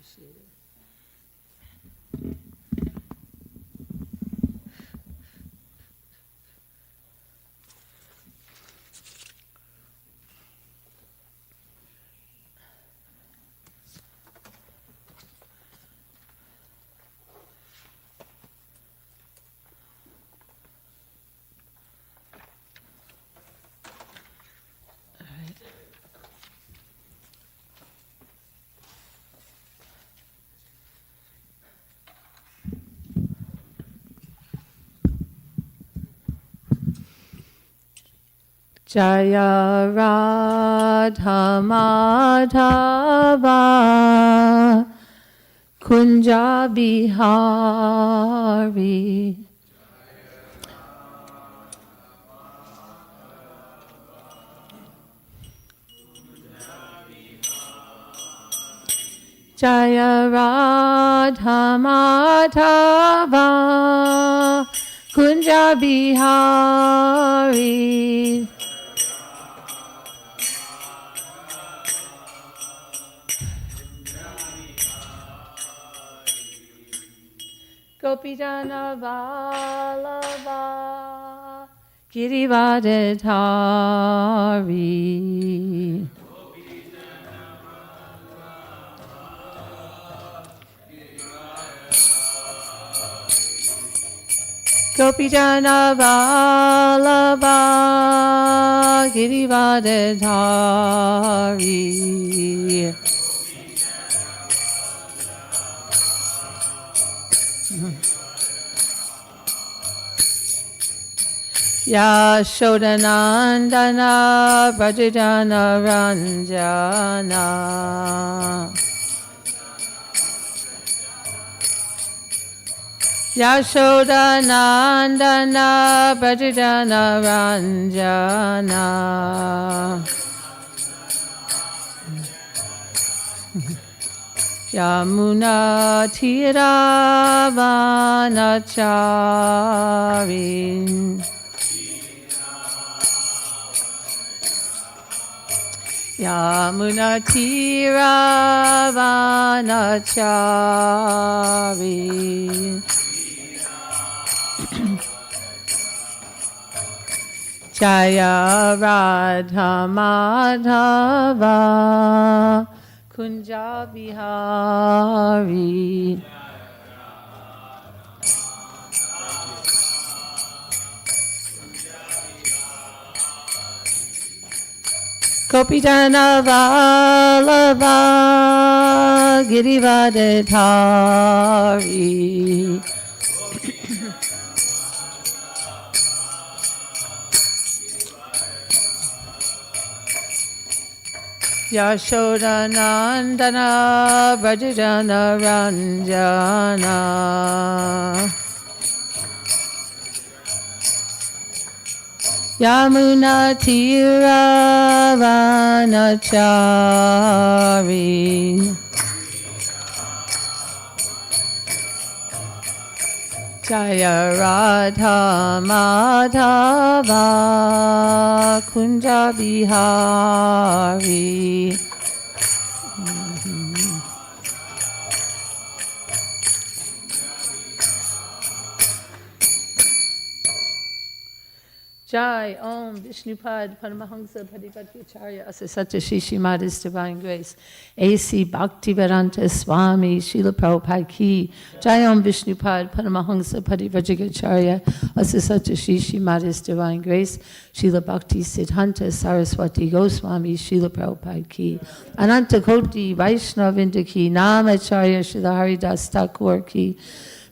appreciate it. Jaya Radha Madhava Kunja Bihari Jaya Radha Madhava Kunja Bihari Gopijana Vallabha Girivardhari Gopijana Vallabha Girivardhari Yashodanandana Brajajana Ranjana Yashodanandana Brajajana Ranjana Yamuna Tiravanacharin Yamuna Tiravanacharin Jaya Radha Madhava Kunja Bihari Gopijana Vallabha Girivardhari Yashodanandana Brajajana Ranjana Yamuna Tiravanacharin Jaya Radha Madhava Kunja Bihari Jai Om Vishnupad Paramahamsa Padipatyacharya Asasatya Shishi Mata's Divine Grace A.C. Bhaktivedanta Swami Srila Prabhupada Ki Jai Om Vishnupad Paramahamsa Padipatyacharya Asasatya Shishi Mata's Divine Grace Srila Bhakti Siddhanta Saraswati Goswami Srila Prabhupada Ki Ananta Koti Vaishnavinda Ki Namacharya Srila Haridas Thakur Ki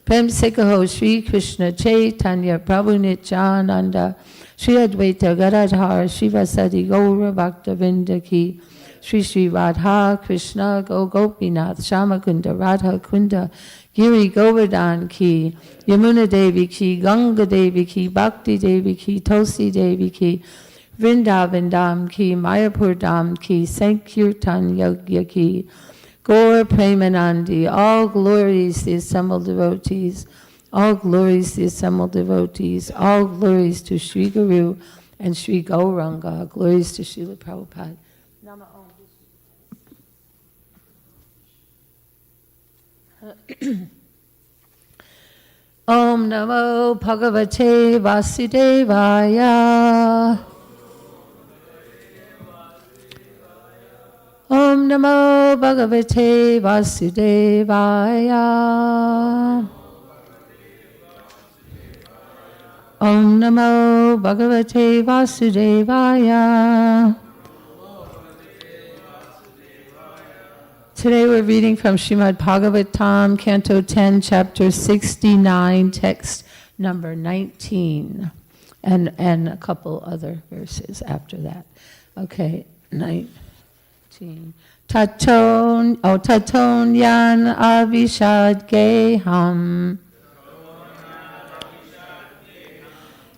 Prem Sekaho Sri Krishna Chaitanya Prabhu Nityananda Shri Advaita Gadadhar Shivasadi Gaura Bhaktavinda Ki Shri Shri Radha Krishna Go Gopinath Shamakunda Radha Kunda Giri Govardhan Ki Yamuna Devi Ki Ganga Devi Ki Bhakti Devi Ki Tulsi Devi Ki Vrindavan Dham Ki Mayapur Dham Ki Sankirtan Yagya Ki Gaur Premanandi, all glories the assembled devotees, all glories the assembled devotees, all glories to Sri Guru and Sri Gauranga, glories to Srila Prabhupada. Nama Om. Om Namo Bhagavate Vasudevaya. Om Namo Bhagavate Vasudevaya. Om Namo Bhagavate Vasudevaya. Today we're reading from Srimad Bhagavatam, Canto 10, Chapter 69, text number 19, and a couple other verses after that. Okay, 19. Taton yan avishad geham.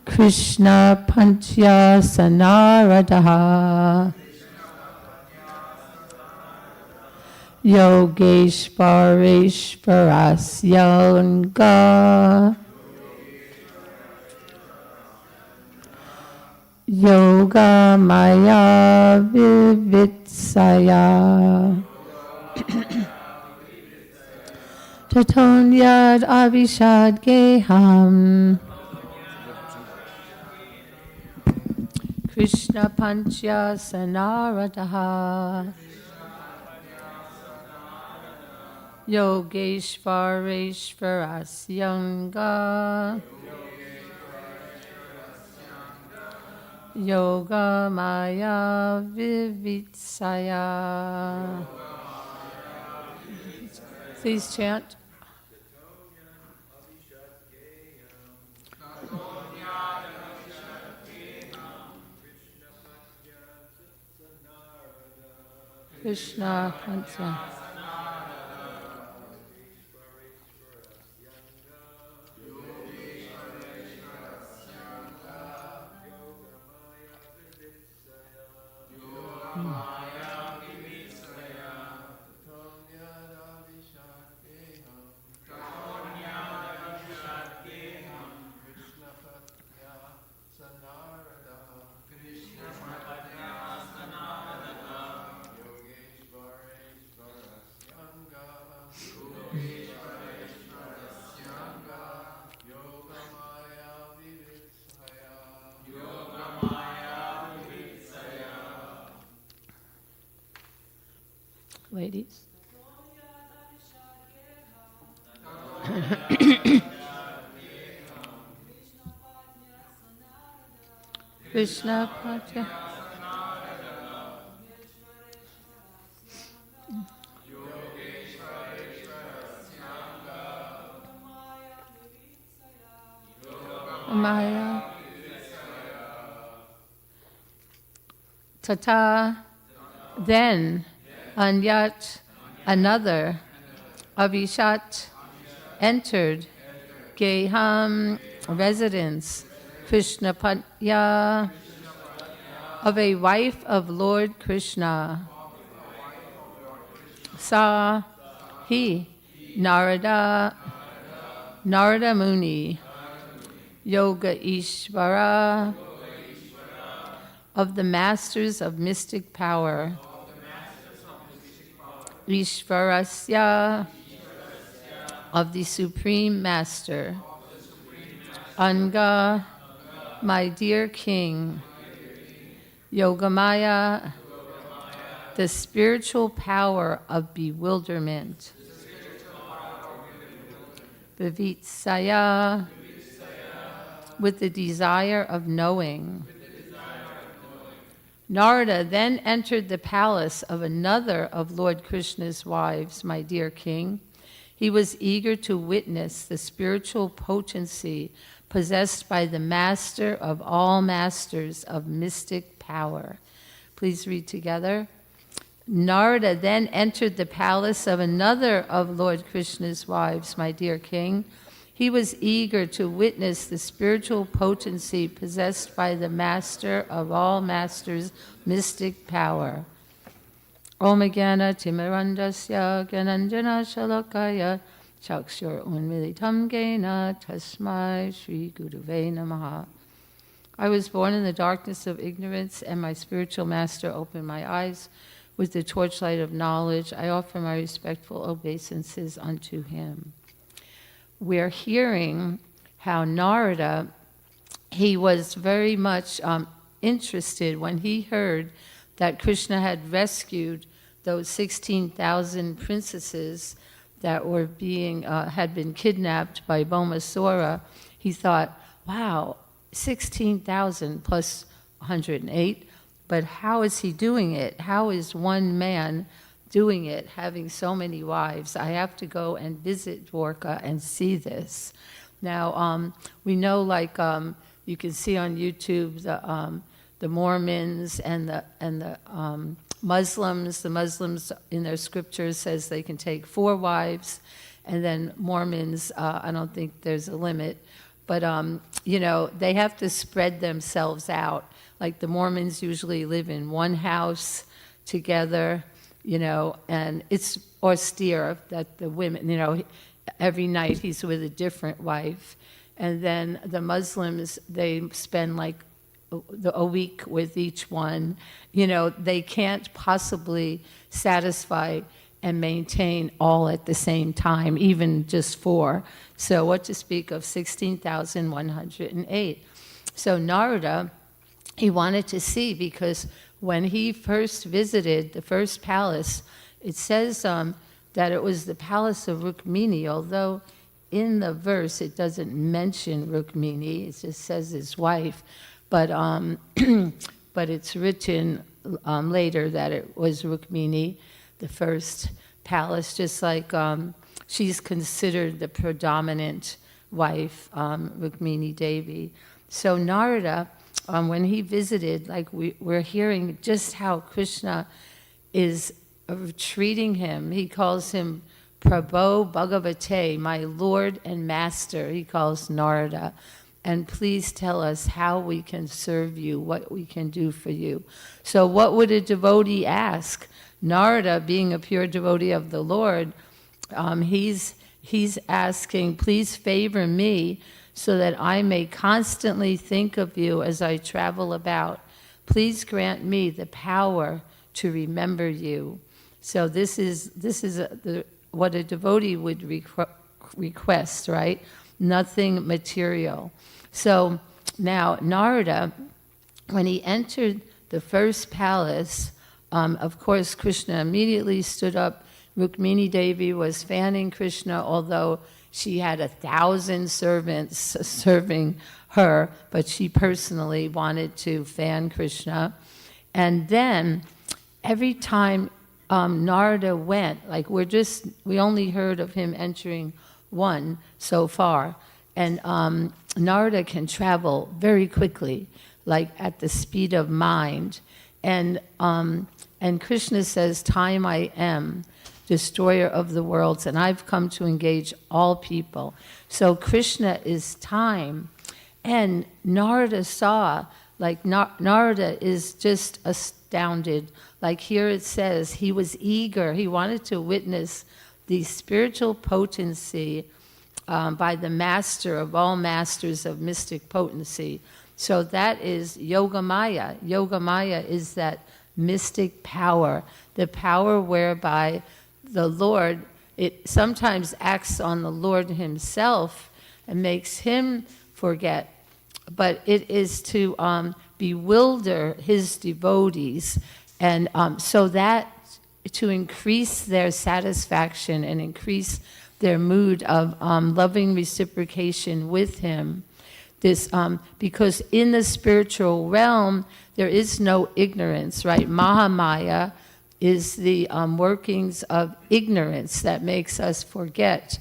Krishna Panchya Sanaradaha Yogeshvareshvarasyanga Yoga Maya Vivitsaya Tatonyad Avishad Geham Krishna Panchya Sanaradaha Yogeshvareshvarasyanga Yoga Maya Vivitsaya. Please chant. Krishna Panchya. Ladies. Krishna Patya. Maya. Tata. Then. Anyat, another, Avishat, entered, Geham, residence, Krishna Patya, of a wife of Lord Krishna. Sa, he, Narada Muni, Yoga Ishvara, of the masters of mystic power. Ishvarasya, of the Supreme Master. Anga, my dear King. Yogamaya, the spiritual power of bewilderment. Vivitsaya, with the desire of knowing. Narada then entered the palace of another of Lord Krishna's wives, my dear king. He was eager to witness the spiritual potency possessed by the master of all masters of mystic power. Please read together. Narada then entered the palace of another of Lord Krishna's wives, my dear king. He was eager to witness the spiritual potency possessed by the master of all masters, mystic power. Om Jnana Timirandasya Gyananjana Shalakaya Chakshur Unmilitam Gena Tasmai Shri Guruve Namaha. I was born in the darkness of ignorance, and my spiritual master opened my eyes. with the torchlight of knowledge, I offer my respectful obeisances unto him. We're hearing how Narada, he was very much interested when he heard that Krishna had rescued those 16,000 princesses that were had been kidnapped by Bhaumasura. He thought, wow, 16,000 plus 108, but how is he doing it? How is one man doing it, having so many wives? I have to go and visit Dwarka and see this. Now, we know, like, you can see on YouTube the Mormons and the Muslims. The Muslims in their scriptures says they can take 4 wives, and then Mormons, I don't think there's a limit, but you know, they have to spread themselves out. Like the Mormons usually live in one house together, you know, and it's austere that the women, you know, every night he's with a different wife. And then the Muslims, they spend like a week with each one. You know, they can't possibly satisfy and maintain all at the same time, even just 4. So what to speak of 16,108. So Narada, he wanted to see, because when he first visited the first palace, it says that it was the palace of Rukmini, although in the verse it doesn't mention Rukmini, it just says his wife. But but it's written later that it was Rukmini, the first palace, just like she's considered the predominant wife, Rukmini Devi. So Narada, when he visited, like we're hearing just how Krishna is treating him. He calls him Prabho Bhagavate, my Lord and Master, he calls Narada. And please tell us how we can serve you, what we can do for you. So what would a devotee ask? Narada, being a pure devotee of the Lord, he's asking, please favor me so that I may constantly think of you as I travel about. Please grant me the power to remember you. So this is what a devotee would request, right? Nothing material. So now Narada, when he entered the first palace, of course Krishna immediately stood up. Rukmini Devi was fanning Krishna, although she had 1,000 servants serving her, but she personally wanted to fan Krishna. And then every time Narada went, like we only heard of him entering one so far, and Narada can travel very quickly, like at the speed of mind. And Krishna says, time I am, destroyer of the worlds, and I've come to engage all people. So Krishna is time. And Narada saw, like Narada is just astounded. Like here it says, he was eager, he wanted to witness the spiritual potency by the master of all masters of mystic potency. So that is Yogamaya. Yogamaya is that mystic power, the power whereby the Lord, it sometimes acts on the Lord himself and makes him forget, but it is to bewilder his devotees, and so that to increase their satisfaction and increase their mood of loving reciprocation with him. This because in the spiritual realm there is no ignorance, right? Mahamaya is the workings of ignorance that makes us forget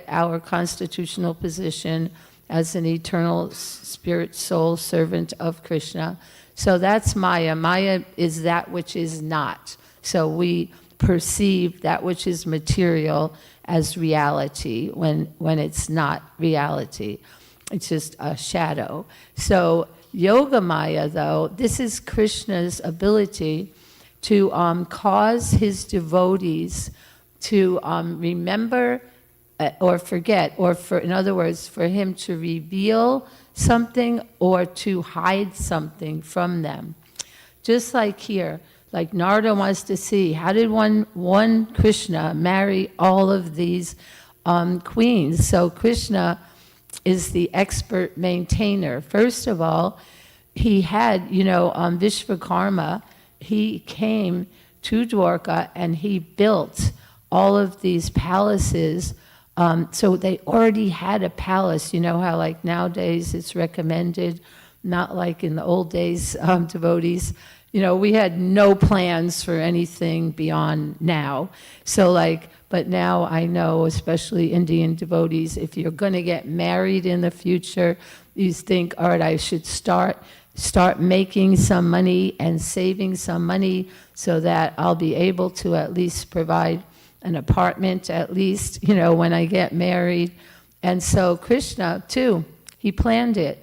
our constitutional position as an eternal spirit soul servant of Krishna. So that's Maya. Maya is that which is not. So we perceive that which is material as reality when it's not reality. It's just a shadow. So Yoga Maya, though, this is Krishna's ability to cause his devotees to remember or forget, or in other words, for him to reveal something or to hide something from them. Just like here, like Narada wants to see, how did one Krishna marry all of these queens? So Krishna is the expert maintainer. First of all, he had, Vishvakarma, he came to Dwarka and he built all of these palaces. So they already had a palace. You know how like nowadays it's recommended, not like in the old days, devotees. We had no plans for anything beyond now. So but now I know, especially Indian devotees, if you're going to get married in the future, you think, all right, I should start making some money and saving some money so that I'll be able to at least provide an apartment, at least, when I get married. And so Krishna, too, he planned it.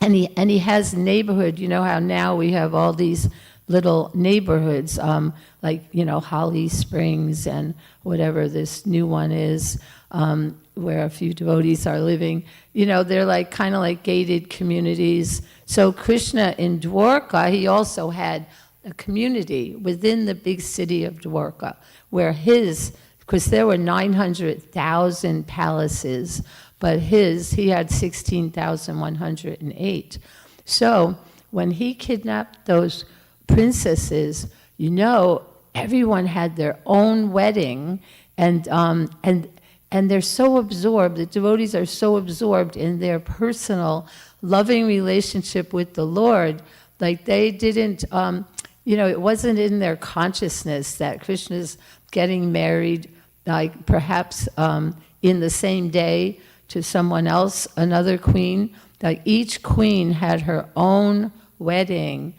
And he has neighborhood. You know how now we have all these little neighborhoods, Holly Springs and whatever this new one is, where a few devotees are living. They're kind of like gated communities. So Krishna in Dwarka, he also had a community within the big city of Dwarka, where because there were 900,000 palaces, but he had 16,108. So when he kidnapped those princesses, everyone had their own wedding, and they're so absorbed, the devotees are so absorbed in their personal, loving relationship with the Lord, like they didn't, it wasn't in their consciousness that Krishna's getting married, like perhaps in the same day to someone else, another queen. Like each queen had her own wedding,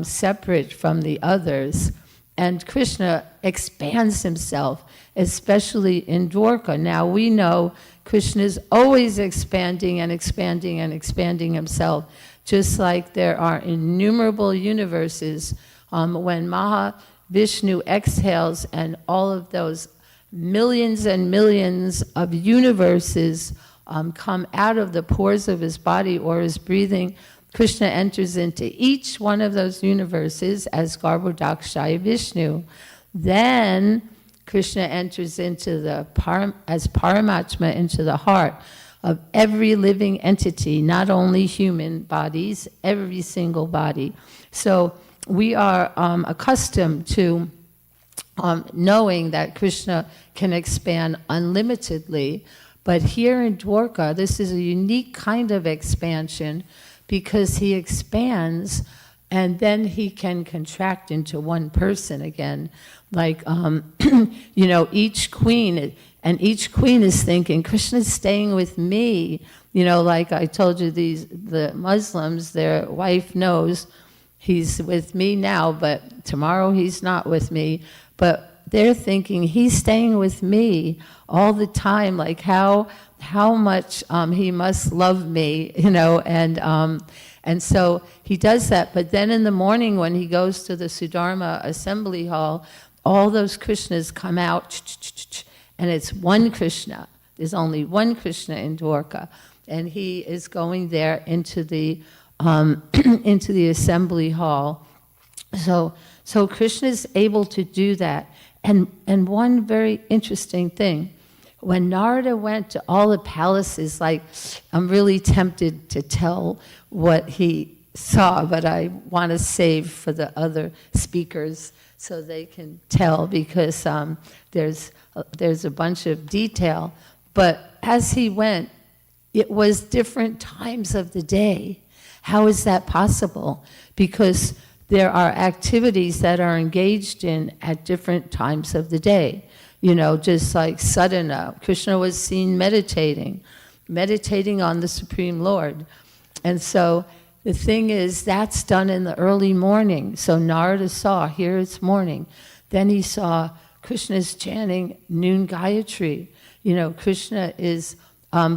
separate from the others. And Krishna expands himself, especially in Dwarka. Now we know Krishna is always expanding and expanding and expanding himself, just like there are innumerable universes. When Mahavishnu exhales and all of those millions and millions of universes come out of the pores of his body or his breathing, Krishna enters into each one of those universes as Garbhodakshaya Vishnu. Then Krishna enters into as Paramatma into the heart of every living entity, not only human bodies, every single body. So we are accustomed to knowing that Krishna can expand unlimitedly, but here in Dwarka, this is a unique kind of expansion because he expands and then he can contract into one person again. Like, each queen, and each queen is thinking, Krishna's staying with me. Like I told you, the Muslims, their wife knows he's with me now, but tomorrow he's not with me. But they're thinking, he's staying with me all the time, like how much he must love me, and so he does that. But then in the morning when he goes to the Sudharma assembly hall, all those Krishnas come out, and it's one Krishna. There's only one Krishna in Dwarka, and he is going there into the into the assembly hall. So Krishna is able to do that. And one very interesting thing, when Narada went to all the palaces, like I'm really tempted to tell what he saw, but I want to save for the other speakers so they can tell, because there's a bunch of detail. But as he went, it was different times of the day. How is that possible? Because there are activities that are engaged in at different times of the day. Just like sadhana, Krishna was seen meditating on the Supreme Lord. And so the thing is, that's done in the early morning. So Narada saw, here it's morning. Then he saw Krishna's chanting noon Gayatri. Krishna is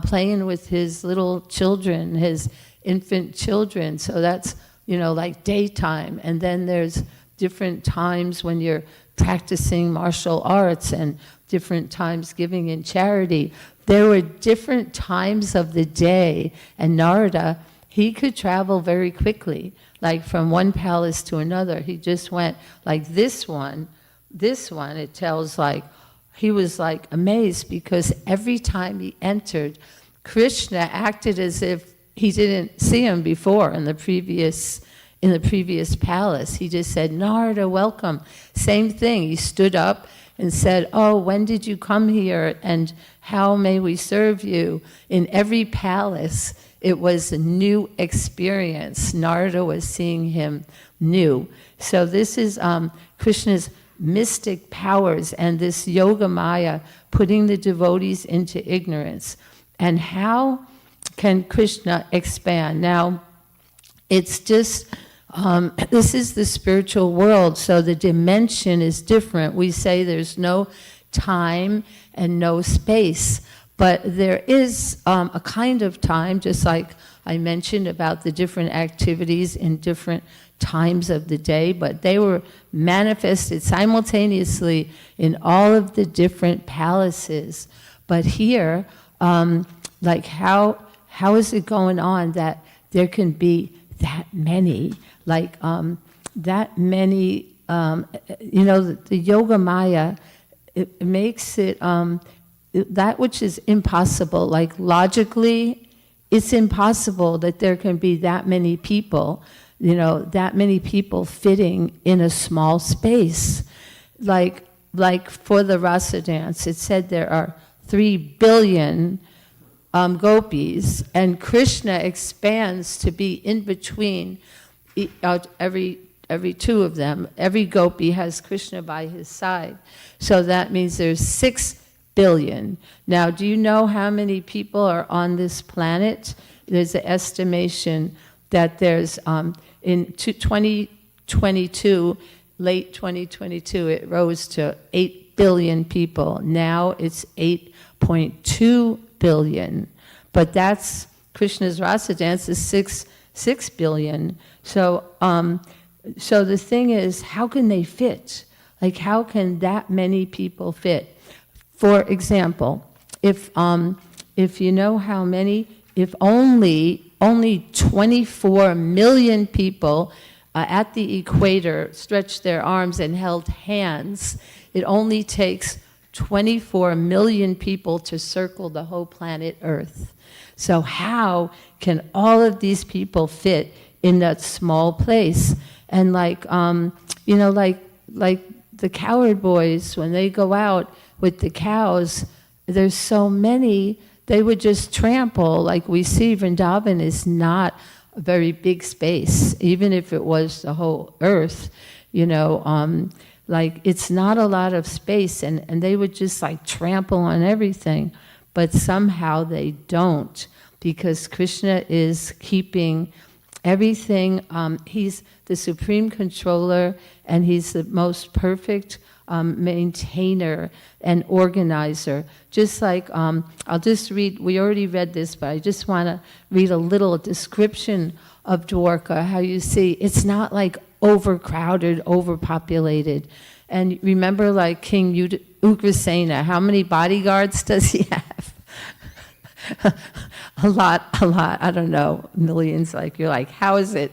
playing with his little children, his infant children. So that's, like daytime. And then there's different times when you're practicing martial arts and different times giving in charity. There were different times of the day, and Narada, he could travel very quickly. like from one palace to another. He just went like this one, it tells like, he was like amazed because every time he entered, Krishna acted as if he didn't see him before in the previous palace. He just said, Narada, welcome. Same thing. He stood up and said, oh, when did you come here and how may we serve you? In every palace, it was a new experience. Narada was seeing him new. So this is Krishna's mystic powers and this Yoga Maya putting the devotees into ignorance. And how can Krishna expand? Now, it's just, this is the spiritual world, so the dimension is different. We say there's no time and no space, but there is a kind of time, just like I mentioned about the different activities in different times of the day, but they were manifested simultaneously in all of the different palaces. But here, like how is it going on that there can be that many, like that many, the Yoga Maya, it makes it, that which is impossible, like logically, it's impossible that there can be that many people, that many people fitting in a small space. Like for the rasa dance, it said there are 3 billion gopis, and Krishna expands to be in between every 2 of them. Every gopi has Krishna by his side. So that means there's 6 billion. Now, do you know how many people are on this planet? There's an estimation that there's, in 2022, late 2022, it rose to 8 billion people. Now it's 8.2 billion. But that's, Krishna's rasa dance is 6 billion. So, so the thing is, how can they fit? Like, how can that many people fit? For example, if you know how many, if only 24 million people at the equator stretched their arms and held hands, it only takes 24 million people to circle the whole planet Earth. So how can all of these people fit in that small place? And like, like the cowherd boys, when they go out with the cows, there's so many, they would just trample. Like we see, Vrindavan is not a very big space, even if it was the whole earth, like it's not a lot of space, and they would just like trample on everything, but somehow they don't, because Krishna is keeping everything. He's the supreme controller, and he's the most perfect maintainer and organizer. Just like, I'll just read, we already read this, but I just want to read a little description of Dwarka, how you see it's not like overcrowded, overpopulated. And remember, like King Ugrasena, how many bodyguards does he have? a lot, I don't know, millions. Like, you're like, how is it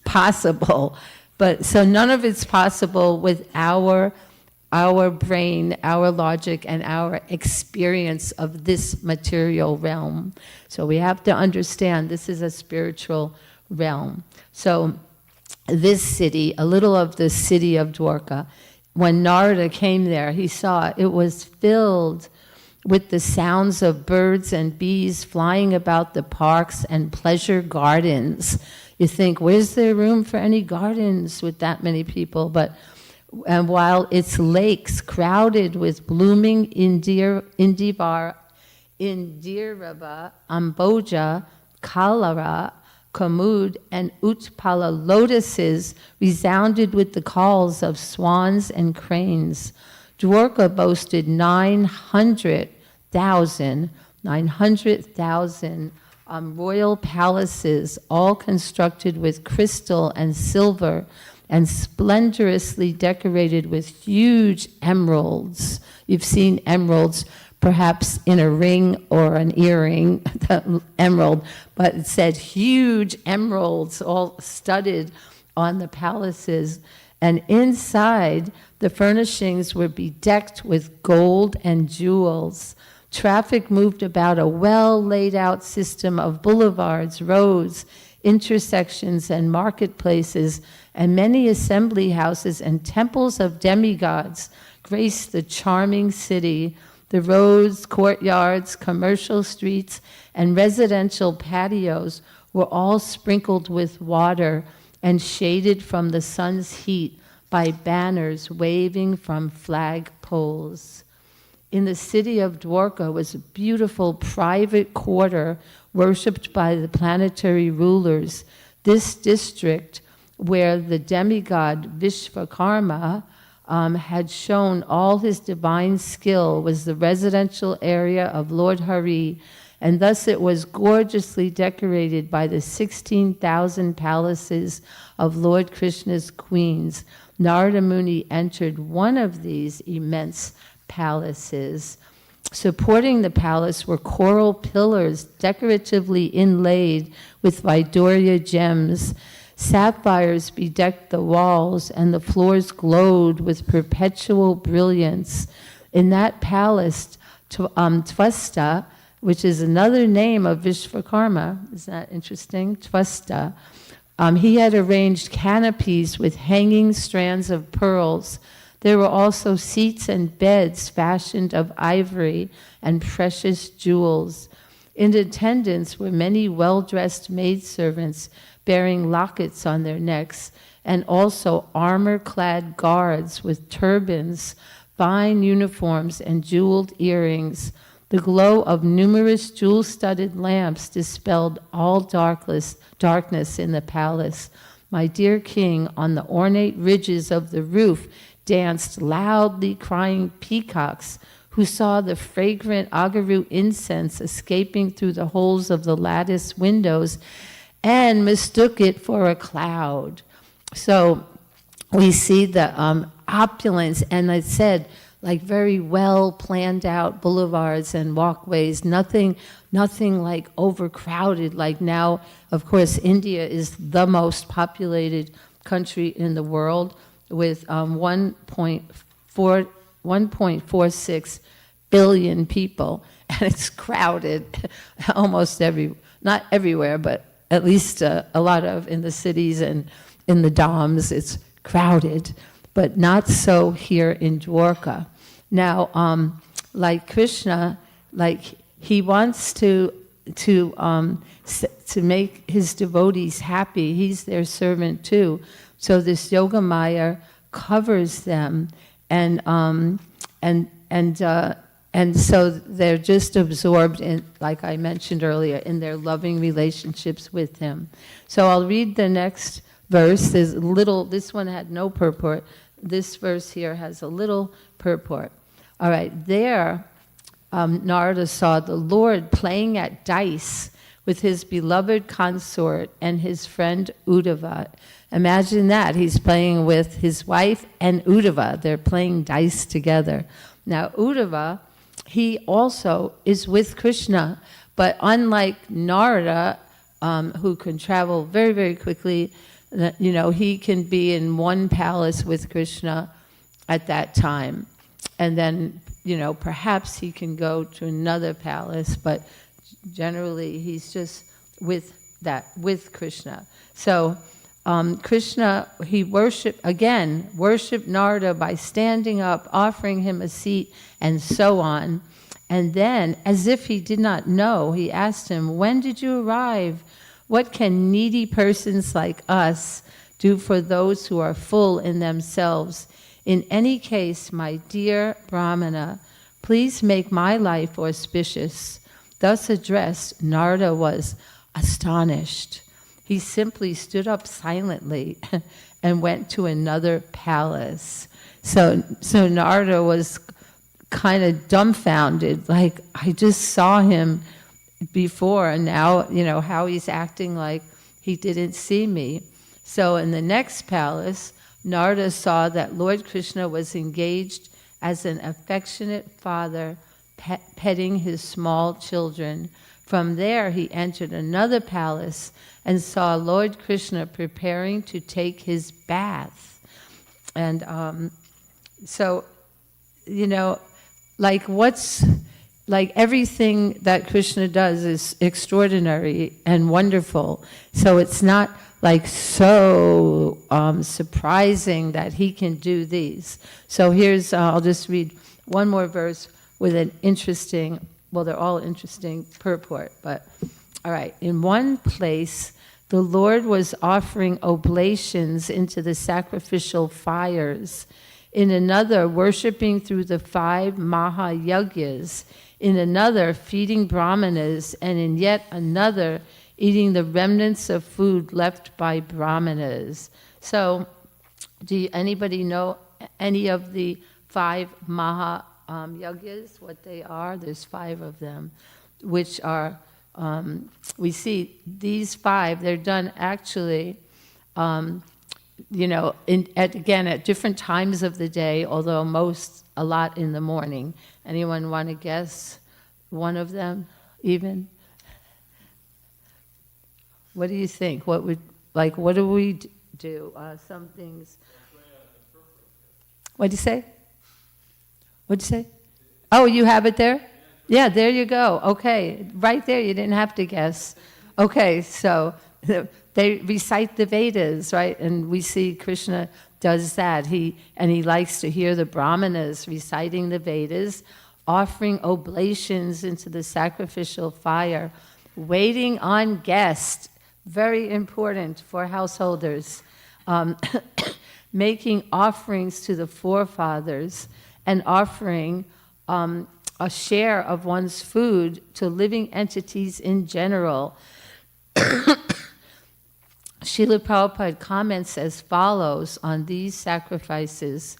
possible? But so none of it's possible with our brain, our logic, and our experience of this material realm. So we have to understand this is a spiritual realm. So this city, a little of the city of Dwarka, when Narada came there, he saw it was filled with the sounds of birds and bees flying about the parks and pleasure gardens. You think, where's there room for any gardens with that many people? But and while its lakes crowded with blooming Indiraba, Amboja, Kalara, Kamud, and Utpala lotuses resounded with the calls of swans and cranes. Dwarka boasted 900,000 royal palaces, all constructed with crystal and silver, and splendorously decorated with huge emeralds. You've seen emeralds perhaps in a ring or an earring, the emerald, but it said huge emeralds all studded on the palaces. And inside, the furnishings were bedecked with gold and jewels. Traffic moved about a well-laid-out system of boulevards, roads, intersections, and marketplaces, and many assembly houses and temples of demigods graced the charming city. The roads, courtyards, commercial streets, and residential patios were all sprinkled with water and shaded from the sun's heat by banners waving from flag poles. In the city of Dwarka was a beautiful private quarter worshipped by the planetary rulers. This district, where the demigod Vishvakarma had shown all his divine skill, was the residential area of Lord Hari, and thus it was gorgeously decorated by the 16,000 palaces of Lord Krishna's queens. Narada Muni entered one of these immense palaces. Supporting the palace were coral pillars decoratively inlaid with Vaidurya gems. Sapphires bedecked the walls, and the floors glowed with perpetual brilliance. In that palace, Tvasta, which is another name of Vishvakarma, isn't that interesting? Tvasta. He had arranged canopies with hanging strands of pearls. There were also seats and beds fashioned of ivory and precious jewels. In attendance were many well-dressed maidservants bearing lockets on their necks, and also armor-clad guards with turbans, fine uniforms, and jeweled earrings. The glow of numerous jewel-studded lamps dispelled all darkness in the palace. My dear king, on the ornate ridges of the roof danced loudly crying peacocks, who saw the fragrant agaru incense escaping through the holes of the lattice windows and mistook it for a cloud. So we see the opulence, and I said, like very well planned out boulevards and walkways, nothing like overcrowded. Like now, of course, India is the most populated country in the world with 1.46 billion people, and it's crowded almost not everywhere, but at least a lot of in the cities and in the dhams, it's crowded, but not so here in Dwarka. Now, like Krishna, like he wants to make his devotees happy. He's their servant too. So this Yogamaya covers them, and so they're just absorbed in, like I mentioned earlier, in their loving relationships with him. So I'll read the next verse. There's a little, this one had no purport. This verse here has a little purport. All right, there Narada saw the Lord playing at dice with his beloved consort and his friend Uddhava. Imagine that, he's playing with his wife and Uddhava. They're playing dice together. Now Uddhava, he also is with Krishna, but unlike Narada, who can travel very, very quickly, he can be in one palace with Krishna at that time. And then, perhaps he can go to another palace, but generally he's just with Krishna. So Krishna, he worshiped Narada by standing up, offering him a seat, and so on. And then, as if he did not know, he asked him, "When did you arrive? What can needy persons like us do for those who are full in themselves? In any case, my dear Brahmana, please make my life auspicious." Thus addressed, Narada was astonished. He simply stood up silently and went to another palace. So Narada was kind of dumbfounded, like, I just saw him before, and now, how he's acting like he didn't see me. So in the next palace, Narada saw that Lord Krishna was engaged as an affectionate father petting his small children. From there, he entered another palace and saw Lord Krishna preparing to take his bath. And so, like everything that Krishna does is extraordinary and wonderful. So it's not like so surprising that he can do these. So here's, I'll just read one more verse with an interesting, well, they're all interesting purport, but all right. In one place, the Lord was offering oblations into the sacrificial fires. In another, worshiping through the 5 Mahayagyas. In another, feeding brahmanas. And in yet another, eating the remnants of food left by brahmanas. So, anybody know any of the 5 Mahayagyas, what they are? There's 5 of them, which are, we see these 5, they're done actually, again, at different times of the day, although a lot in the morning. Anyone want to guess one of them, even? What do you think? What do we do? Some things. What'd you say? What'd you say? Oh, you have it there? Yeah, there you go. Okay, right there, you didn't have to guess. Okay, so they recite the Vedas, right? And we see Krishna does that. He likes to hear the brahmanas reciting the Vedas, offering oblations into the sacrificial fire, waiting on guests, very important for householders, making offerings to the forefathers, and offering a share of one's food to living entities in general. Srila Prabhupada comments as follows on these sacrifices.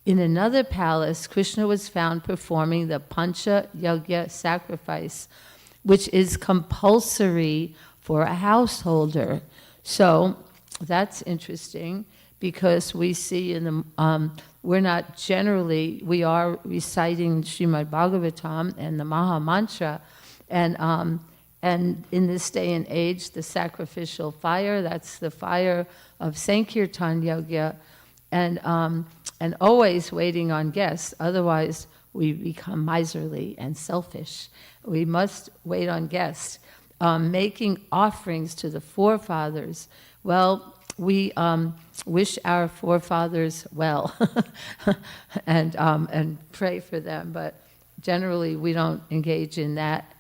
In another palace, Krishna was found performing the Pancha Yagya sacrifice, which is compulsory for a householder. So that's interesting because we see in the, we are reciting Srimad Bhagavatam and the Maha Mantra, and in this day and age, the sacrificial fire, that's the fire of Sankirtan Yagya, and always waiting on guests, otherwise we become miserly and selfish. We must wait on guests. Making offerings to the forefathers. Well, we wish our forefathers well and pray for them, but generally we don't engage in that,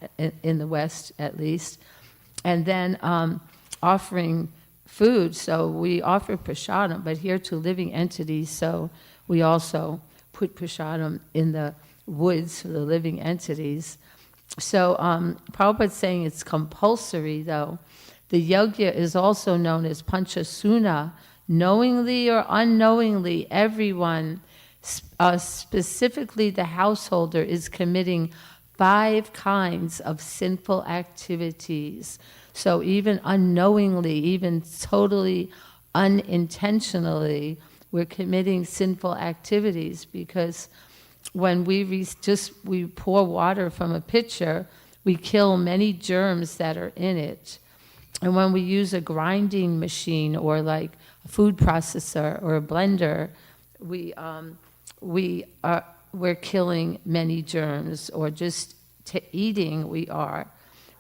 in the West at least. And then offering food, so we offer prasadam, but here to living entities, so we also put prasadam in the woods for the living entities. So Prabhupada's saying it's compulsory though. The yagya is also known as panchasuna. Knowingly or unknowingly, everyone, specifically the householder, is committing 5 kinds of sinful activities. So even unknowingly, even totally unintentionally, we're committing sinful activities, because when we pour water from a pitcher, we kill many germs that are in it. And when we use a grinding machine or like a food processor or a blender, we're killing many germs, or just eating we are.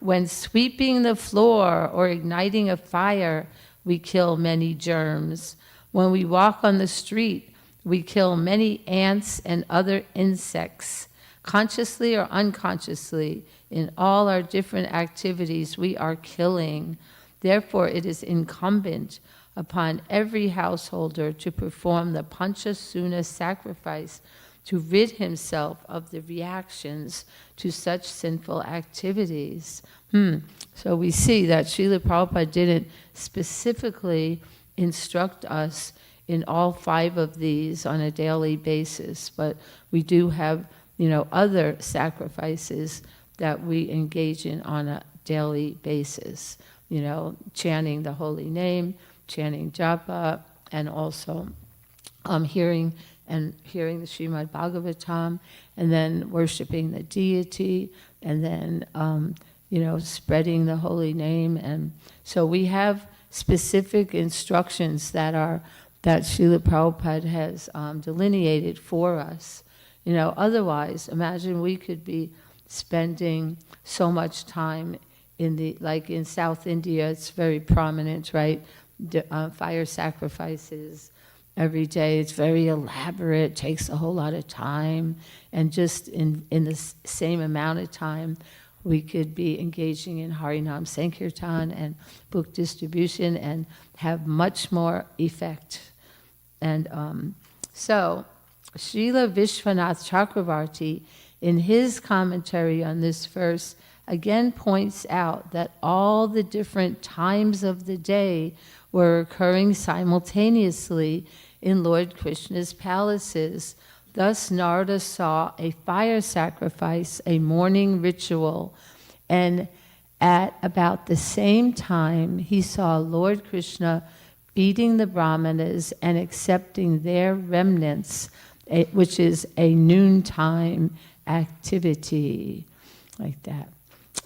When sweeping the floor or igniting a fire, we kill many germs. When we walk on the street, we kill many ants and other insects. Consciously or unconsciously, in all our different activities, we are killing. Therefore, it is incumbent upon every householder to perform the Panchasuna sacrifice to rid himself of the reactions to such sinful activities. So we see that Srila Prabhupada didn't specifically instruct us in all 5 of these on a daily basis, but we do have, other sacrifices that we engage in on a daily basis. Chanting the holy name, chanting japa, and also hearing the Srimad Bhagavatam, and then worshiping the deity, and then spreading the holy name. And so we have specific instructions that Srila Prabhupada has delineated for us. Otherwise, imagine we could be spending so much time in South India, it's very prominent, right? Fire sacrifices every day. It's very elaborate, takes a whole lot of time, and just in the same amount of time, we could be engaging in Harinam Sankirtan and book distribution and have much more effect. And so, Srila Vishwanath Chakravarti, in his commentary on this verse, again points out that all the different times of the day were occurring simultaneously in Lord Krishna's palaces. Thus, Narada saw a fire sacrifice, a morning ritual, and at about the same time, he saw Lord Krishna feeding the Brahmanas and accepting their remnants, which is a noontime activity, like that.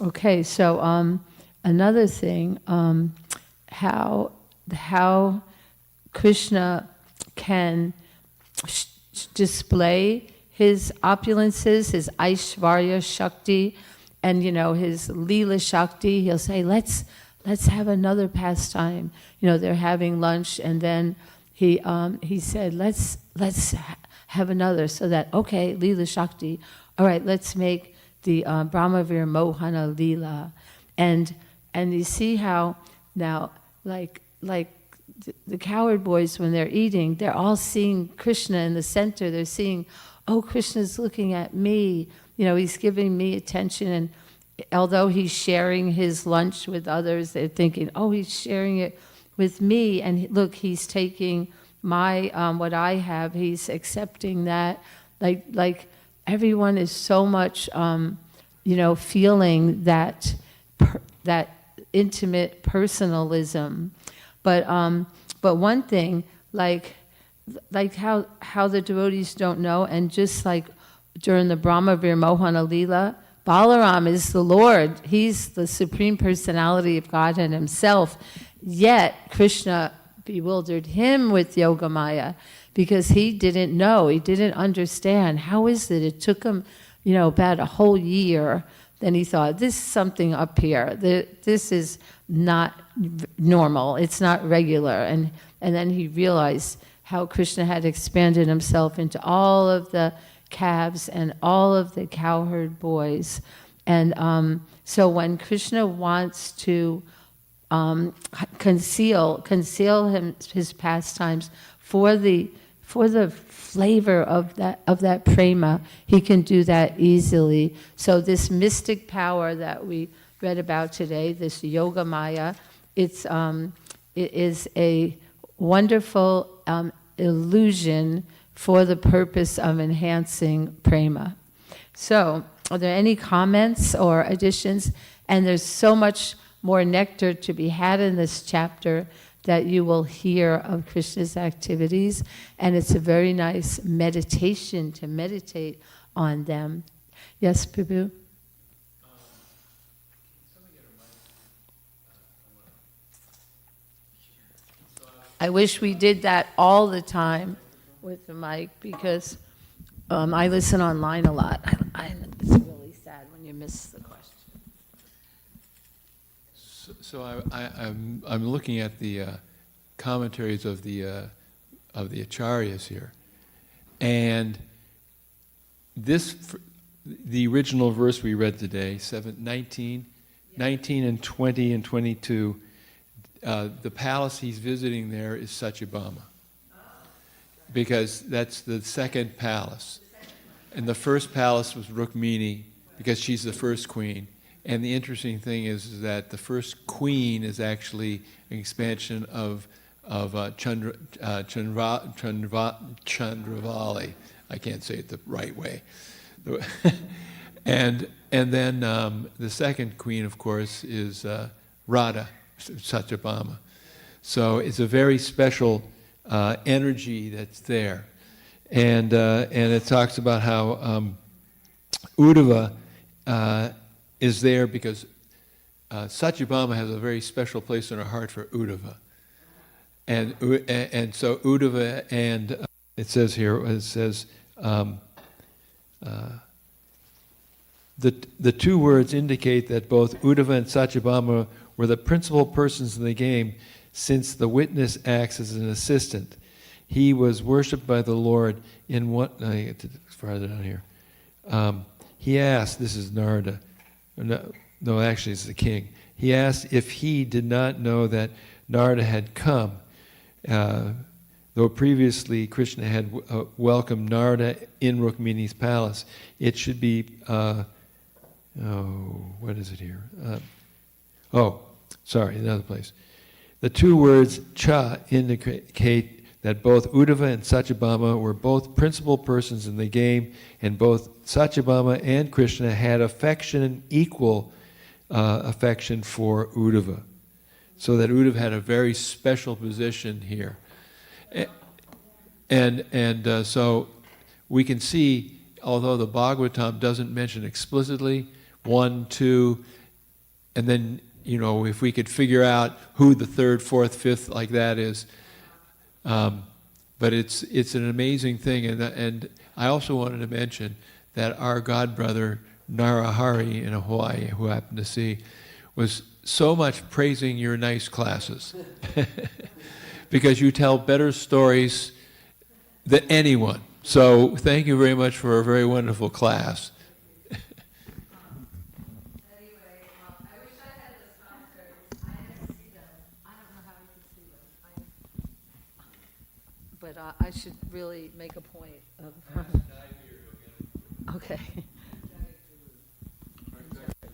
Okay, so another thing, how Krishna can display his opulences, his Aishvarya Shakti, and his Leela Shakti. He'll say, let's have another pastime. They're having lunch, and then he said, let's have another. So that, okay, Leela Shakti, all right, let's make the Brahmavir Mohana Leela. And you see how now, like the cowherd boys, when they're eating, they're all seeing Krishna in the center. They're seeing, oh, Krishna's looking at me. He's giving me attention. And although he's sharing his lunch with others, they're thinking, oh, he's sharing it with me. And look, he's taking my what I have. He's accepting that. Like everyone is so much, feeling that that intimate personalism. But one thing, like how the devotees don't know, and just like during the Brahmavir Mohana Leela, Balaram is the Lord. He's the Supreme Personality of Godhead himself. Yet Krishna bewildered him with Yogamaya because he didn't know, he didn't understand. How is it? It took him, about a whole year. Then he thought, this is something up here. This is not normal. It's not regular. And then he realized how Krishna had expanded himself into all of the calves and all of the cowherd boys. And so when Krishna wants to conceal his pastimes for the flavor of that prema, he can do that easily. So this mystic power that we read about today, this Yoga Maya, it is a wonderful illusion for the purpose of enhancing prema. So, are there any comments or additions? And there's so much more nectar to be had in this chapter that you will hear of Krishna's activities, and it's a very nice meditation to meditate on them. Yes, Prabhu? I wish we did that all the time with the mic, because I listen online a lot. It's really sad when you miss the question. So I'm looking at the commentaries of the acharyas here, and the original verse we read today, 19 and 20 and 22. The palace he's visiting there is Satyabhama, because that's the second palace, and the first palace was Rukmini, because she's the first queen. And the interesting thing is that the first queen is actually an expansion of Chandravali. I can't say it the right way. and then the second queen, of course, is Radha, Satyabhama. So it's a very special energy that's there. And it talks about how Uddhava is there because Satyabhama has a very special place in her heart for Uddhava. And so Uddhava and it says here, the two words indicate that both Uddhava and Satyabhama were the principal persons in the game, since the witness acts as an assistant. He was worshipped by the Lord in what, I get to farther down here. He asked, this is Narada, no, actually it's the king. He asked if he did not know that Narada had come, though previously Krishna had welcomed Narada in Rukmini's palace. It should be, what is it here? Another place. The two words cha indicate that both Uddhava and Satyabhama were both principal persons in the game, and both Satyabhama and Krishna had equal affection for Uddhava. So that Uddhava had a very special position here. And so we can see, although the Bhagavatam doesn't mention explicitly 1, 2, and then, if we could figure out who the third, fourth, fifth like that is, but it's an amazing thing. And I also wanted to mention that our god brother Narahari in Hawaii, who happened to see, was so much praising your nice classes because you tell better stories than anyone. So thank you very much for a very wonderful class. But I should really make a point of. Okay.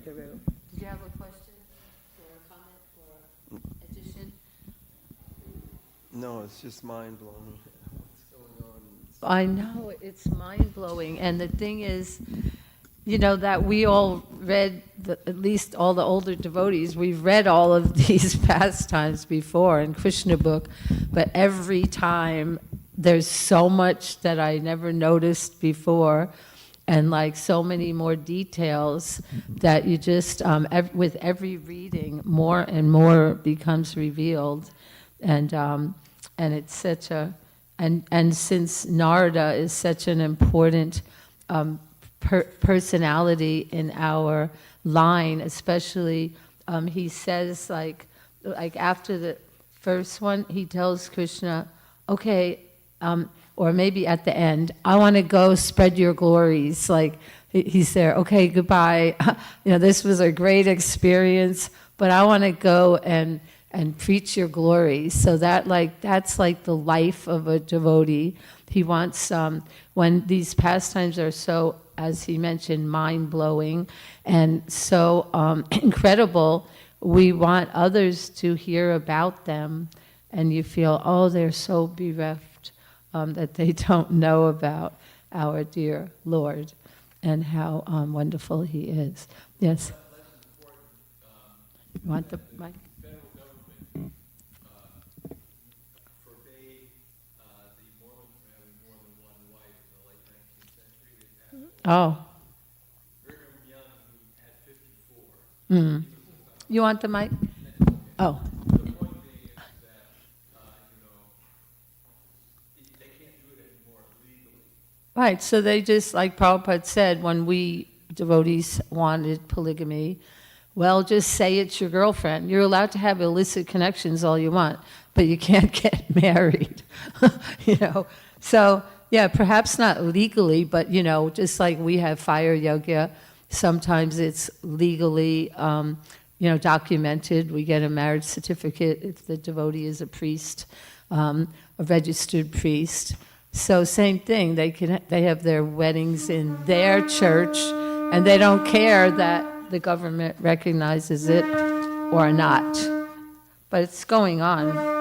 Did you have a question or a comment or addition? No, it's just mind blowing. What's going on? I know, it's mind blowing. And the thing is, that we all read, at least all the older devotees, we've read all of these pastimes before in Krishna book, but every time there's so much that I never noticed before, and like so many more details that you just, with every reading, more and more becomes revealed. And it's such a, and since Narada is such an important personality in our line, especially he says like after the first one, he tells Krishna, okay, or maybe at the end, I want to go spread your glories. Like he's there, okay, goodbye. This was a great experience, but I want to go and preach your glories. So that's like the life of a devotee. He wants, when these pastimes are so, as he mentioned, mind-blowing and so incredible, we want others to hear about them, and you feel, oh, they're so bereft that they don't know about our dear Lord and how wonderful He is. Yes? You want the mic? Oh. Mm. You want the mic? Oh. The point being is that, they can't do it anymore legally. Right, so they just, like Prabhupada said, when we devotees wanted polygamy, well, just say it's your girlfriend. You're allowed to have illicit connections all you want, but you can't get married, So, yeah, perhaps not legally, but, just like we have fire yoga, sometimes it's legally, documented. We get a marriage certificate if the devotee is a priest, a registered priest. So same thing, they have their weddings in their church, and they don't care that the government recognizes it or not. But it's going on.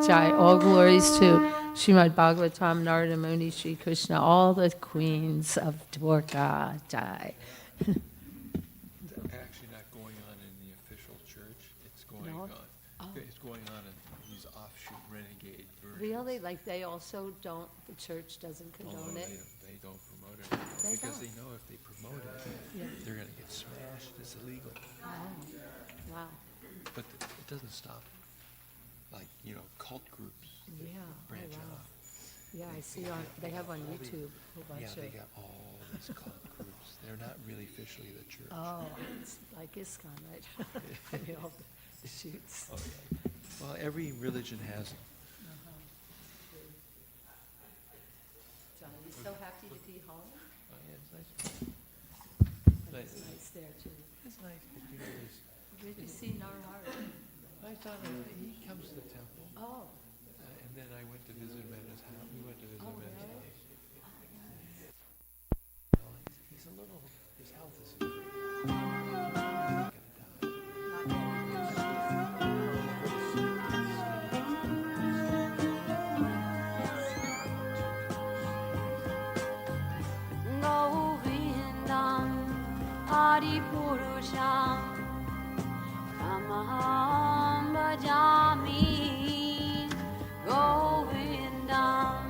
Jai, all glories to Srimad Bhagavatam, Narada Muni, Sri Krishna, all the queens of Dwarka, Jai. It's actually not going on in the official church. It's going on. Oh. It's going on in these Really? Like they also don't, the church doesn't condone it? They don't promote it They because don't. they know if they promote it, Yeah. they're going to get smashed. It's illegal. Oh, wow. But it doesn't stop, like, cult groups Yeah. branch wow. off. Yeah, I see on, they have on all the- YouTube a whole Yeah, bunch they of, got all these cult groups. They're not really officially the church. oh, it's like ISKCON, right? I mean, all the shoots. Oh, yeah. Well, every religion has them. John, are you so happy to be home? Oh, yeah, it's nice. But it's nice there too. It's nice, but there's, Good to see Narhara. I thought he comes to the temple, Oh, and then I went to visit him at his house. We went to visit him at his really? house. Well, he's a little, his health is gonna die. Govindam Adipurusham Tamaham Bhajami Govindam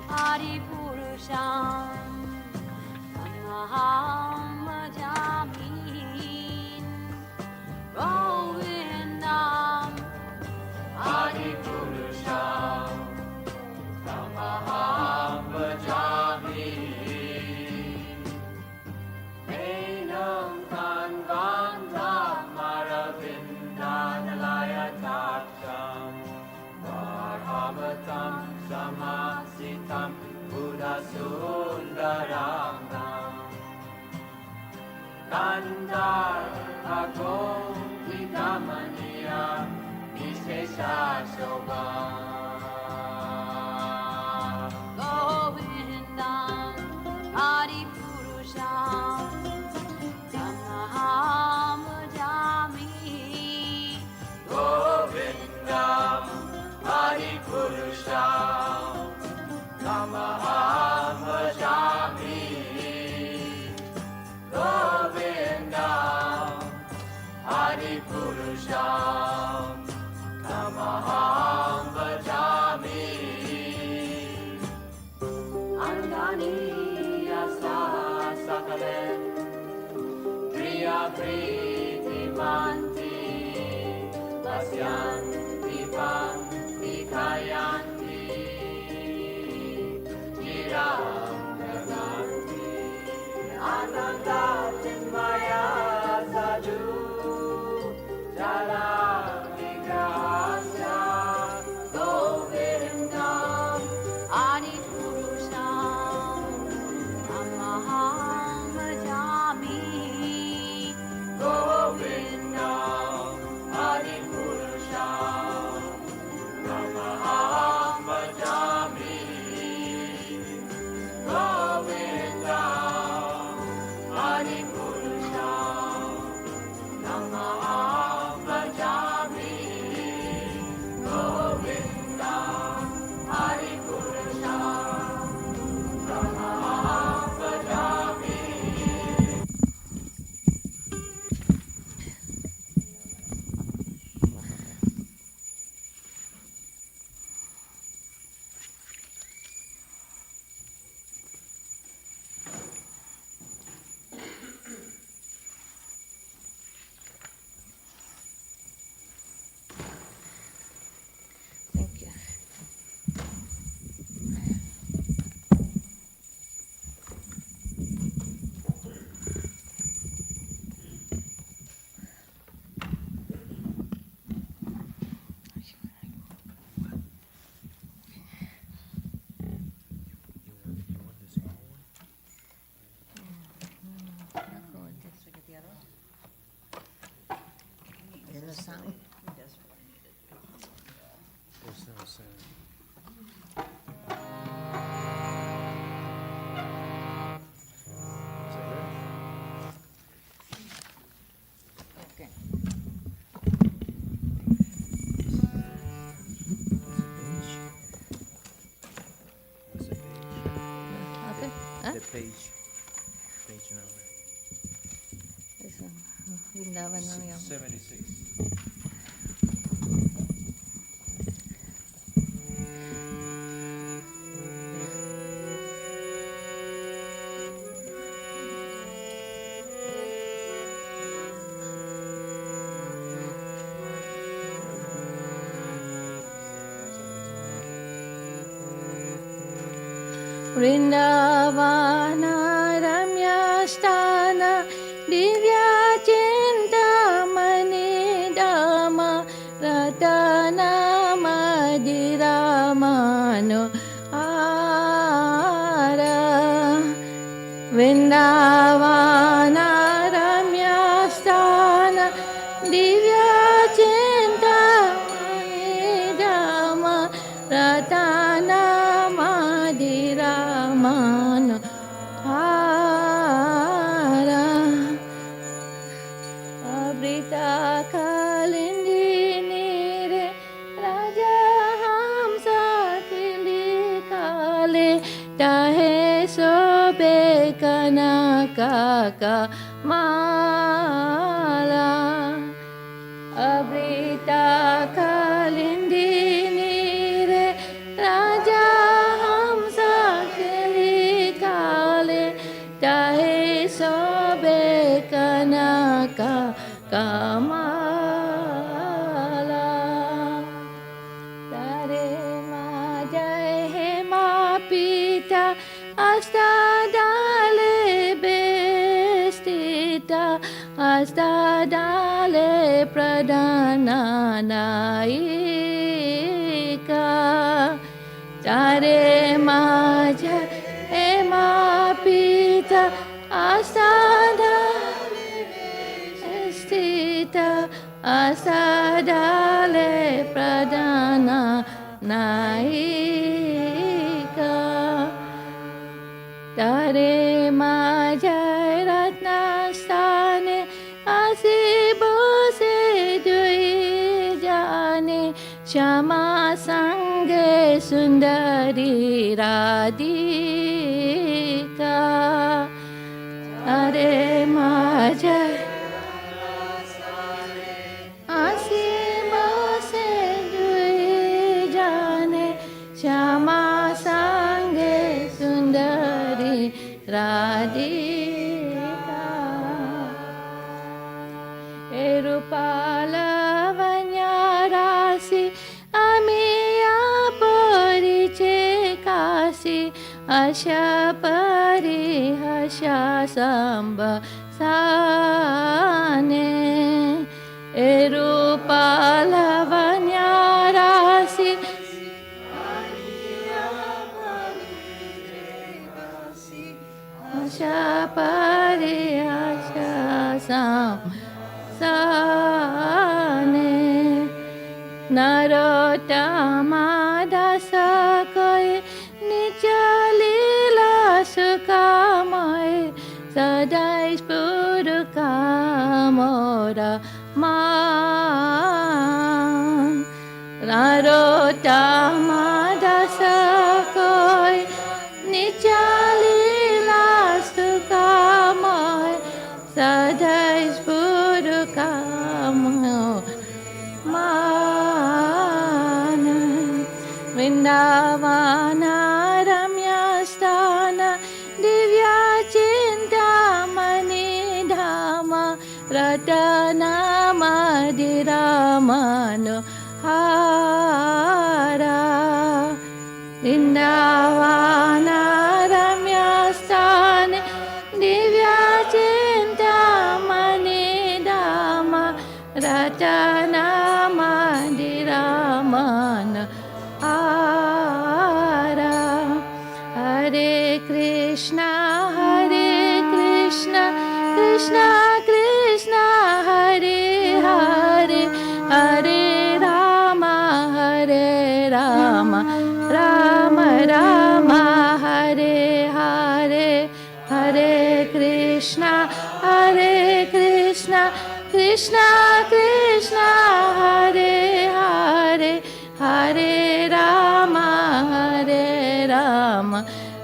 Adipurusham Tamaham Bhajami Govindam Adipurusham Tamaham Bhajami Enam Kanvandam Maravindanalayatakam Varhavatam Samasitam Buddhasundaranam Kandar Agom Vidamaniya Nishesha Govindam Adipurusham Tamaham Bhajami Govindam Adipurusham Tamaham Bhajami Govindam Adipurusham Tamaham Bhajami Andani Asa Sakalen Priya Priti Manti Pasyanti Panti Kayanti Chiram Naganti Ananda Chinmaya Sadhu Jala Vigrahasya Govindam Adipurusham Tamaham Bhajami Govindam Adipurusham Tamaham Bhajami Govindam Adipurusham Tamaham Bhajami Govindam Adipurusham Tamaham Bhajami Thank you. Is the sound? There's no sound. Is that good? Okay. What's the page? okay. Huh? The page. Page number. This one. Vrindavan Nayam. 76. Vrindavana Ramyasthana Divya Chintamani Dhamma Ratana Madhiramano Ara Vrindavana Ramyasthana Divya Chintamani Dhamma Ratana Madhiramano Ara Abrita Kalindini Re Raja Hamsa Kili Kale Tahe Sobe Kanaka Mala Abrita Kalindini Re Raja Hamsa Kili Kale Tahe Sobe Kanaka Kamala Tare ma jai he ma pita Astadale bestita Astadale pradana naika Tare ma jai he ma pita Astadale bestita Astadale pradana naika Tare ma jai ratnasthane Asi bose dui jane Shama sange sundari radhika Tare ma jai Asi bose dui jane Shama sange sundari radhika Erupala vanyarasi Amiya poriche kasi Asha parihasha samba sane Erupala vanyarasi Asha parihasha sane Narottama dasa koi Nichalila sukhamai Sadai spurkamora man Narottama dasa koi Nichalila sukhamai Sadai spurkamora man Vrindavana Ramyasthana Divya Chintamani Dhamma Ratana Madhiramano Hara Vrindavana Ramyasthana Divya Chintamani Dhamma Ratana Madhiramana Ara Hare Krishna Krishna Krishna Hare Hare Hare Rama Rama Rama Hare Hare Hare Krishna Krishna Krishna Hare Hare Hare Rama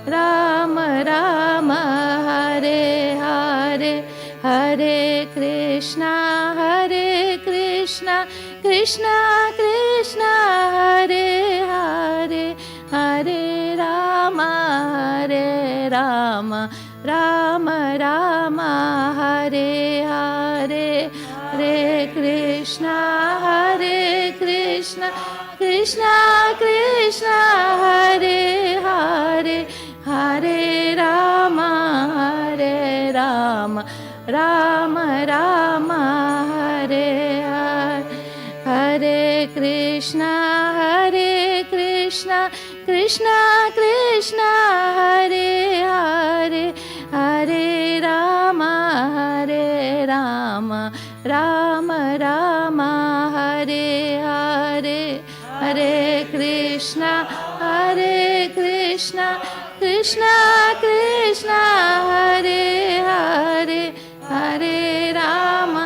Rama Rama Hare Hare Hare Krishna Krishna Krishna Hare Hare Hare Rama Rama Rama Hare Hare Hare Krishna Krishna Krishna Hare Hare Hare Rama Rama Hare Hare, Hare Krishna Krishna Krishna Hare Hare, Hare Rama Rama Rama Hare Hare, Hare Krishna Krishna Krishna Hare Hare, Hare Rama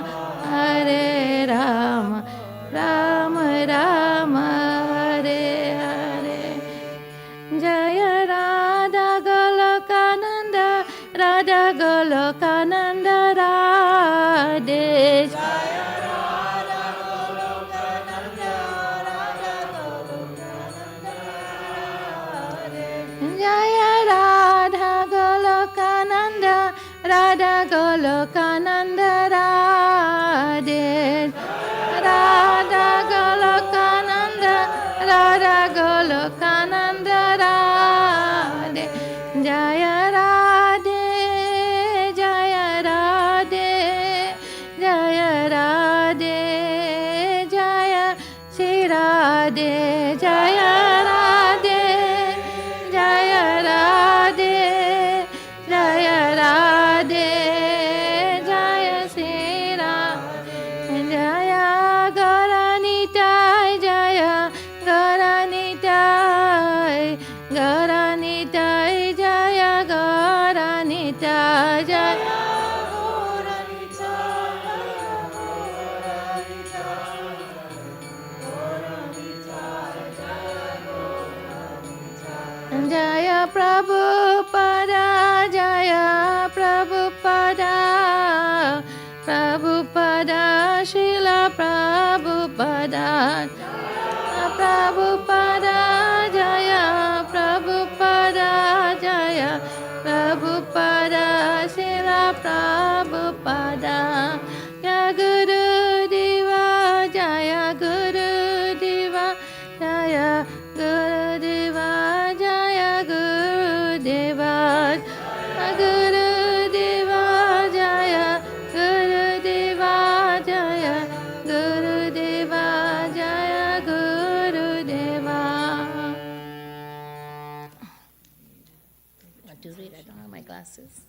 Rama Rama Hare Hare. Jaya Radha Golokananda, Radha Golokananda Radhe. Jaya Radha Golokananda, Radha Golokananda Radhe. Jaya Radha Golokananda, Radha Golokananda Radhe. Radha Golokananda, Radha Golokananda Radhe. Jaya Radhe, Jaya Radhe, Jaya Radhe, Jaya Shri Radhe, Jaya Radhe, Jaya Radhe, Jaya Radhe, Jaya Shri Radhe, Jaya Gauranitai, Jaya Gauranitai, Gauranitai, Jaya Gauranitai, Jaya Jaya Prabhupada, Jaya Prabhupada, Prabhupada, Srila Prabhupada, Prabhupada, Jaya Prabhupada, Jaya Prabhupada, Srila Prabhupada, Jaya Guru Deva, Jaya Guru Deva, Jaya Guru Deva, Jaya Guru Deva, Guru Deva, Jaya Guru Deva, Jaya Guru Deva, Jaya Guru Deva. Want to read? I don't have my glasses.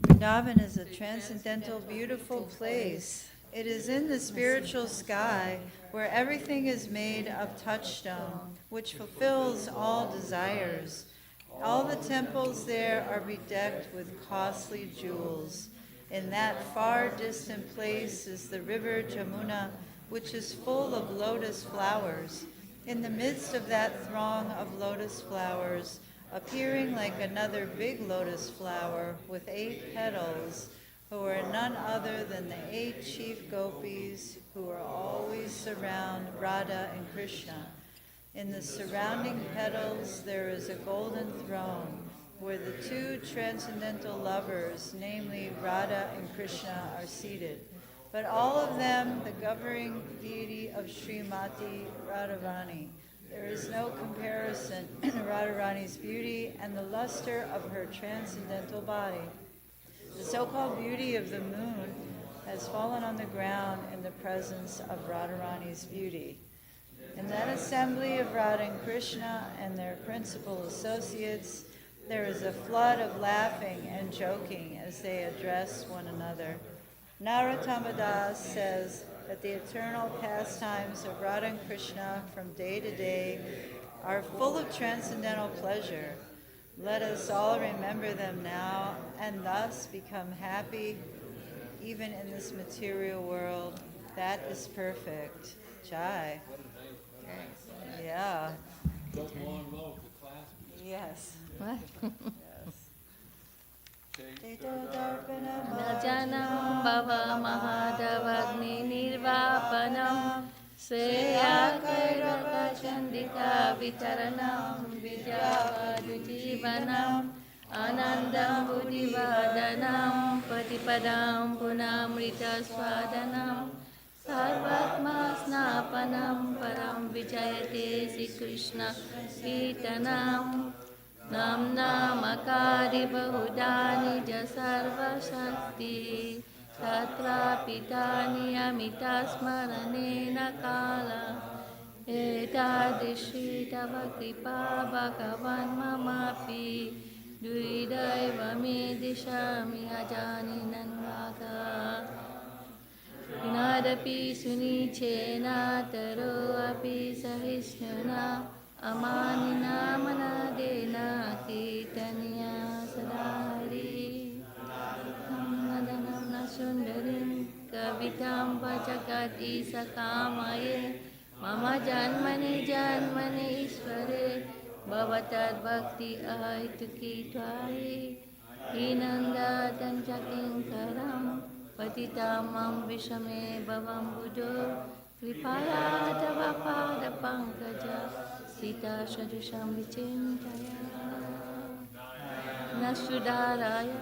Vrindavan is a transcendental, beautiful place. It is in the spiritual sky where everything is made of touchstone, which fulfills all desires. All the temples there are bedecked with costly jewels. In that far distant place is the river Jamuna, which is full of lotus flowers. In the midst of that throng of lotus flowers, appearing like another big lotus flower with 8 petals, who are none other than the 8 chief gopis who are always surround Radha and Krishna. In the surrounding petals there is a golden throne where the 2 transcendental lovers, namely Radha and Krishna, are seated. But all of them the governing deity of Srimati Radharani. There is no comparison to Radharani's beauty and the luster of her transcendental body. The so-called beauty of the moon has fallen on the ground in the presence of Radharani's beauty. In that assembly of Radha and Krishna and their principal associates, there is a flood of laughing and joking as they address one another. Narottam Das says that the eternal pastimes of Radha and Krishna from day to day are full of transcendental pleasure. Let us all remember them now and thus become happy even in this material world. That is perfect. Jai. Yeah. Yes. What? Najanam Bhava Mahadavagni Nirvapanam Sreyakairaka Chandika Vitaranam Vidyavadujivanam Anandam Buddhivadanam Patipadam Punamrita Swadanam Sarvatma Snapanam Param Vijayate Sri Krishna Kirtanam Nam Namakari Bahudani Jasarva Shakti Tatra Pitani Amitasmaranena Kala Etadishi Tava Kripa Bhagavan Mamapi Duidaiva Me Dishami Ajani Nanvaka Vinadapi Sunichena Taro Api Sahishnuna Amanina Manadena Kitanya Sadari Nadanam Nasundarim Kavitam Vajakati Sakamaye Mama Janmani Janmani Isware Bhavatad Bhakti Aituki Twai Hinanda Tanchakin Karam Patitamam Vishame Bhavam Bujo Kripaya Tava Pada Pankaja Sita Shadusham Vichintaya Nasudaraya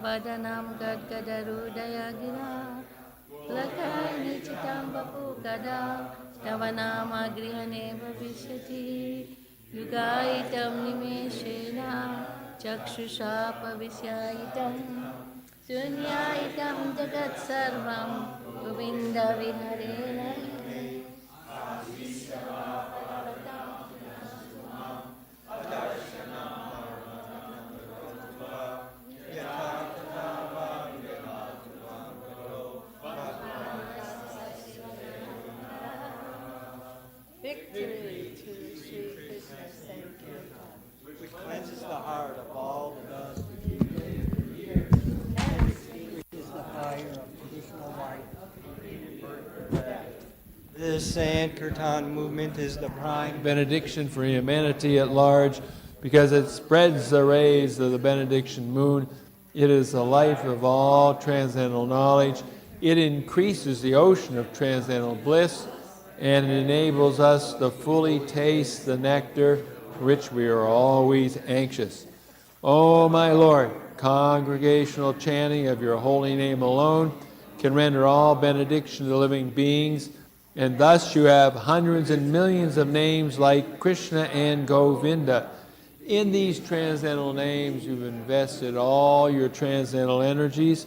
Vadanam Gadgadarudaya Gira Lakai Nichitam Bapu Kada Tavanama Grihane Bhavishyati Yugaitam Nimeshena Chakshusha Pavisyaitam Sunyaitam Jagat Sarvam Govinda Viharena Victory to Sri Krishna Sankirtan. Which cleanses the heart of all the dust. Is the fire of traditional life. This Sankirtan movement is the prime benediction for humanity at large because it spreads the rays of the benediction moon. It is the life of all transcendental knowledge. It increases the ocean of transcendental bliss and it enables us to fully taste the nectar for which we are always anxious. O my Lord, congregational chanting of your holy name alone can render all benediction to living beings, and thus you have hundreds and millions of names like Krishna and Govinda. In these transcendental names, you've invested all your transcendental energies.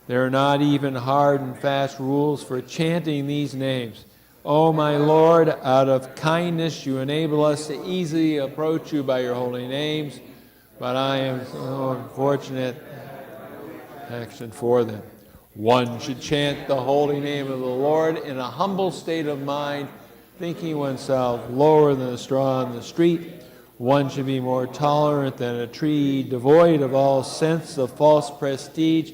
There are not even hard and fast rules for chanting these names. O my Lord, out of kindness you enable us to easily approach you by your holy names, but I am so unfortunate action for them. One should chant the holy name of the Lord in a humble state of mind, thinking oneself lower than a straw in the street. One should be more tolerant than a tree, devoid of all sense of false prestige